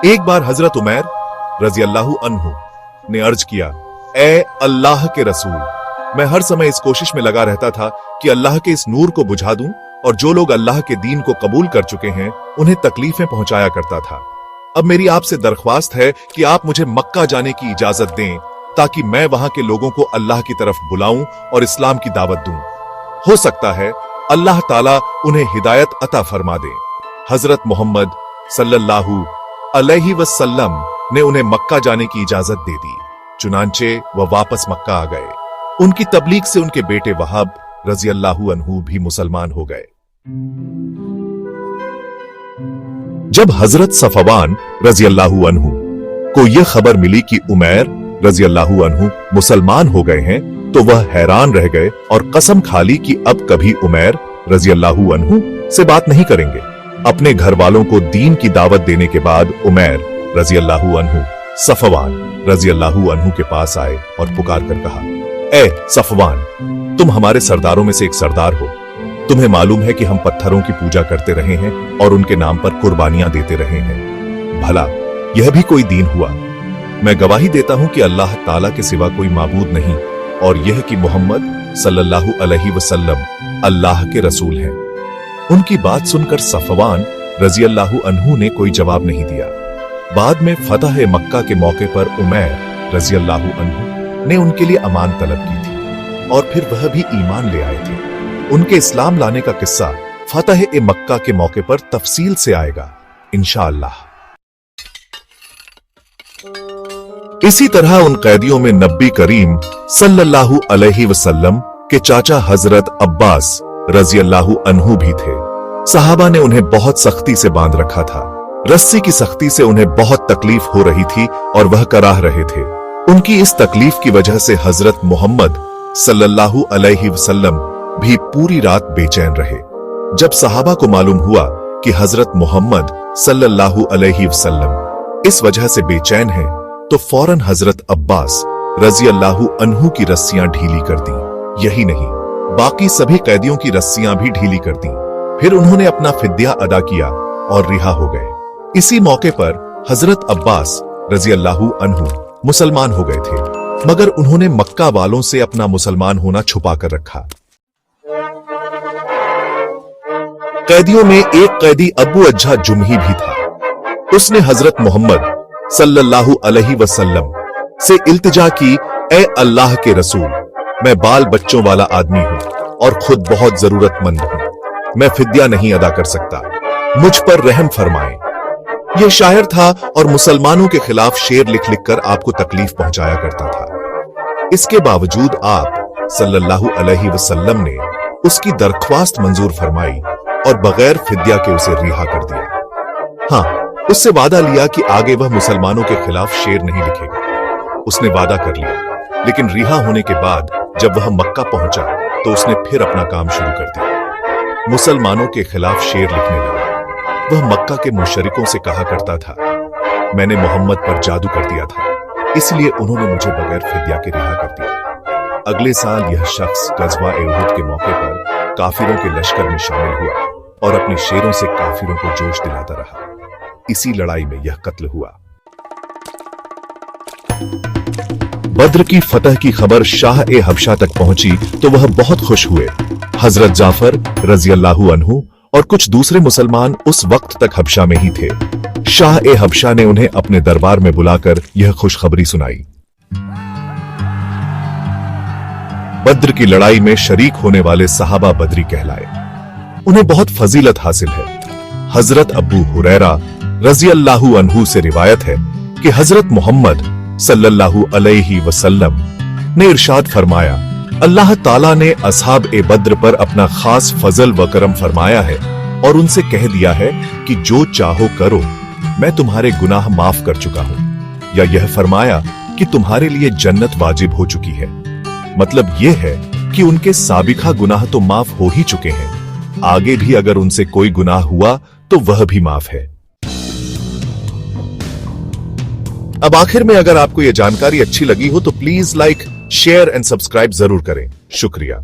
एक बार हजरत उमैर रजी अल्लाह अन्हु ने अर्ज किया, ए अल्लाह के रसूल, मैं हर समय इस कोशिश में लगा रहता था कि अल्लाह के इस नूर को बुझा दूं और जो लोग अल्लाह के दीन को कबूल कर चुके हैं उन्हें तकलीफें पहुंचाया करता था। अब मेरी आपसे दरख्वास्त है कि आप मुझे मक्का जाने की इजाजत दें ताकि मैं वहां के लोगों को अल्लाह की तरफ बुलाऊं और इस्लाम की दावत दूं। हो सकता है अल्लाह ताला उन्हें हिदायत अता फरमा दे। हजरत मोहम्मद सल्लल्लाहु अलैहि वसल्लम ने उन्हें मक्का जाने की इजाजत दे दी। चुनांचे वह वापस मक्का आ गए। उनकी तबलीग से उनके बेटे वहाब रजी अल्लाहु अन्हु भी मुसलमान हो गए। जब हजरत सफवान रजी अल्लाहु अन्हु को यह खबर मिली कि उमैर रजी अल्लाहु अन्हु मुसलमान हो गए हैं तो वह हैरान रह गए और कसम खा ली कि अब कभी उमैर रजी अल्लाहु अन्हु से बात नहीं करेंगे। अपने घर वालों को दीन की दावत देने के बाद उमैर रजी अल्लाहु अन्हु सफवान रजी अल्लाहु अन्हु के पास आए और पुकार कर कहा, ए सफवान, तुम हमारे सरदारों में से एक सरदार हो। तुम्हें मालूम है कि हम पत्थरों की पूजा करते रहे हैं और उनके नाम पर कुर्बानियां देते रहे हैं। भला यह भी कोई दीन हुआ? मैं गवाही देता हूं कि अल्लाह ताला के सिवा कोई माबूद नहीं और यह कि मोहम्मद सल्लल्लाहु अलैहि वसल्लम अल्लाह के रसूल हैं। उनकी बात सुनकर सफवान रजी अल्लाहु अन्हु ने कोई जवाब नहीं दिया। बाद में फतह मक्का के मौके पर उमैर रजी अल्लाहु अन्हु ने उनके लिए अमान तलब की थी और फिर वह भी ईमान ले आए थे। उनके इस्लाम लाने का किस्सा फतह मक्का के मौके पर तफसील से आएगा इंशाअल्लाह। इसी तरह उन कैदियों में नबी करीम सल्लल्लाहु अलैहि वसल्लम के चाचा हजरत अब्बास रजी अल्लाहु अन्हु भी थे। सहाबा ने उन्हें बहुत सख्ती से बांध रखा था। रस्सी की सख्ती से उन्हें बहुत तकलीफ हो रही थी और वह कराह रहे थे। उनकी इस तकलीफ की वजह से हजरत मोहम्मद सल्लल्लाहु अलैहि वसल्लम भी पूरी रात बेचैन रहे। जब सहाबा को मालूम हुआ कि हजरत मोहम्मद सल्लल्लाहु अलैहि वसल्लम इस वजह से बेचैन हैं, तो फौरन हजरत अब्बास रजी अल्लाहु अन्हु की रस्सियां ढीली कर दी। यही नहीं, बाकी सभी कैदियों की रस्सियां भी ढीली कर दी। फिर उन्होंने अपना फिद्या अदा किया और रिहा हो गए। इसी मौके पर हजरत अब्बास रजी अल्लाहु अन्हु मुसलमान हो गए थे, मगर उन्होंने मक्का वालों से अपना मुसलमान होना छुपा कर रखा। कैदियों में एक कैदी अबू अज्जा जुमही भी था। उसने हजरत मोहम्मद सल्लल्लाहु अलैहि वसल्लम से इल्तिजा की, ए अल्लाह के रसूल, मैं बाल बच्चों वाला आदमी हूं और खुद बहुत जरूरतमंद हूं। मैं फिद्या नहीं अदा कर सकता, मुझ पर रहम फरमाएं। यह शायर था और मुसलमानों के खिलाफ शेर लिख लिख कर आपको तकलीफ पहुंचाया करता था। इसके बावजूद आप सल्लल्लाहु अलैहि वसल्लम ने उसकी दरख्वास्त मंजूर फरमाई और बगैर फिद्या के उसे रिहा कर दिया। हाँ, उससे वादा लिया कि आगे वह मुसलमानों के खिलाफ शेर नहीं लिखेगा। उसने वादा कर लिया, लेकिन रिहा होने के बाद जब वह मक्का पहुंचा तो उसने फिर अपना काम शुरू कर दिया। मुसलमानों के खिलाफ शेर लिखने लगा। वह मक्का के मुशरिकों से कहा करता था, मैंने मोहम्मद पर जादू कर दिया था, इसलिए उन्होंने मुझे बगैर फिद्या के रिहा कर दिया। अगले साल यह शख्स गज़वा उहद के मौके पर काफिरों के लश्कर में शामिल हुआ और अपने शेरों से काफिरों को जोश दिलाता रहा। इसी लड़ाई में यह कत्ल हुआ। बद्र की फतह की खबर शाह ए हबशा तक पहुंची तो वह बहुत खुश हुए। हजरत जाफर रजी अल्लाहु अन्हु और कुछ दूसरे मुसलमान उस वक्त तक हबशा में ही थे। शाह ए हबशा ने उन्हें अपने दरबार में बुलाकर यह खुशखबरी सुनाई। बद्र की लड़ाई में शरीक होने वाले सहाबा बदरी कहलाए। उन्हें बहुत फजीलत हासिल है। हजरत अबू हुरैरा रजी अल्लाहु अन्हु से रिवायत है कि हजरत मोहम्मद सल्लल्लाहु अलैहि वसल्लम ने इरशाद फरमाया, अल्लाह ताला ने असहाब ए बद्र पर अपना खास फजल व करम फरमाया है और उनसे कह दिया है कि जो चाहो करो, मैं तुम्हारे गुनाह माफ कर चुका हूं। या यह फरमाया कि तुम्हारे लिए जन्नत वाजिब हो चुकी है। मतलब यह है कि उनके साबिका गुनाह तो माफ हो ही चुके हैं, आगे भी अगर उनसे कोई गुनाह हुआ तो वह भी माफ है। अब आखिर में अगर आपको यह जानकारी अच्छी लगी हो तो please like, share and subscribe जरूर करें। शुक्रिया।